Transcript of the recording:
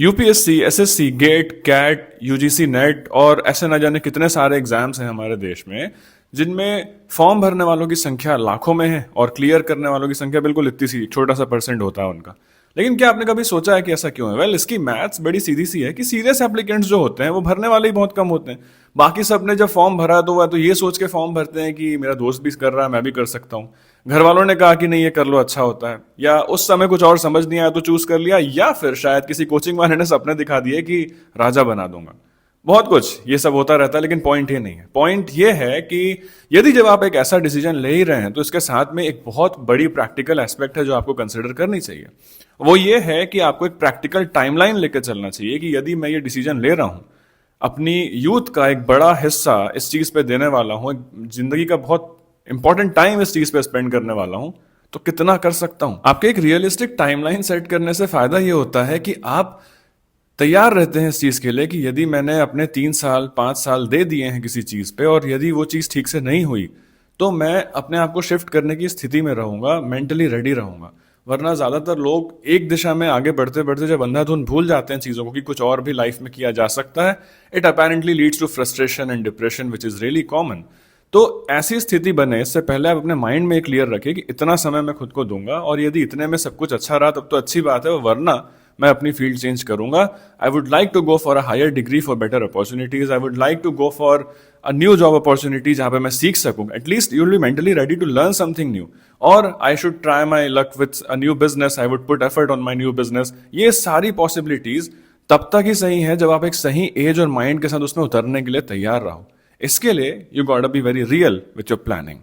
UPSC, SSC, GATE, CAT, UGC, NET और ऐसे न जाने कितने सारे एग्जाम्स हैं हमारे देश में, जिनमें फॉर्म भरने वालों की संख्या लाखों में है और क्लियर करने वालों की संख्या बिल्कुल इतनी सी छोटा सा परसेंट होता है उनका। लेकिन क्या आपने कभी सोचा है कि ऐसा क्यों है? वेल, इसकी मैथ्स बड़ी सीधी सी है कि सीरियस एप्लीकेंट्स जो होते हैं वो भरने वाले ही बहुत कम होते हैं। बाकी सब ने जब फॉर्म भरा तो वह तो ये सोच के फॉर्म भरते हैं कि मेरा दोस्त भी कर रहा है, मैं भी कर सकता हूँ। घर वालों ने कहा कि नहीं ये कर लो, अच्छा होता है, या उस समय कुछ और समझ नहीं आया तो चूज कर लिया, या फिर शायद किसी कोचिंग वाले ने सपने दिखा दिए कि राजा बना दूंगा। बहुत कुछ ये सब होता रहता है, लेकिन पॉइंट ये नहीं है। पॉइंट ये है कि यदि जब आप एक ऐसा डिसीजन ले ही रहे हैं तो इसके साथ में एक बहुत बड़ी प्रैक्टिकल एस्पेक्ट है जो आपको कंसिडर करनी चाहिए। वो ये है कि आपको एक प्रैक्टिकल टाइमलाइन लेकर चलना चाहिए कि यदि मैं ये डिसीजन ले रहा हूं, अपनी यूथ का एक बड़ा हिस्सा इस चीज पे देने वाला हूं, जिंदगी का बहुत इंपॉर्टेंट टाइम इस चीज पे स्पेंड करने वाला हूं, तो कितना कर सकता हूं। आपके एक रियलिस्टिक टाइमलाइन सेट करने से फायदा ये होता है कि आप तैयार रहते हैं इस चीज के लिए कि यदि मैंने अपने 3 साल 5 साल दे दिए हैं किसी चीज पे और यदि वो चीज ठीक से नहीं हुई, तो मैं अपने आप को शिफ्ट करने की स्थिति में रहूंगा, मेंटली रेडी रहूंगा। वरना ज्यादातर लोग एक दिशा में आगे बढ़ते बढ़ते जब अंधाधुंध भूल जाते हैं चीजों को कि कुछ और भी लाइफ में किया जा सकता है, it apparently leads to frustration and depression which is really common. तो ऐसी स्थिति बने इससे पहले आप अपने माइंड में क्लियर रखें कि इतना समय मैं खुद को दूंगा और यदि इतने में सब कुछ अच्छा रहा तब तो अच्छी बात है, वरना मैं अपनी फील्ड चेंज करूंगा। I would like to go for a higher degree for better opportunities. I would like to go for a new job opportunity जहां पे मैं सीख सकूं। At least you will be mentally ready to learn something new. और I should try my luck with a new business. I would put effort on my new business. ये सारी possibilities तब तक ही सही है जब आप एक सही एज और माइंड के साथ उसमें उतरने के लिए तैयार रहो। इसके लिए you got to be very real with your planning.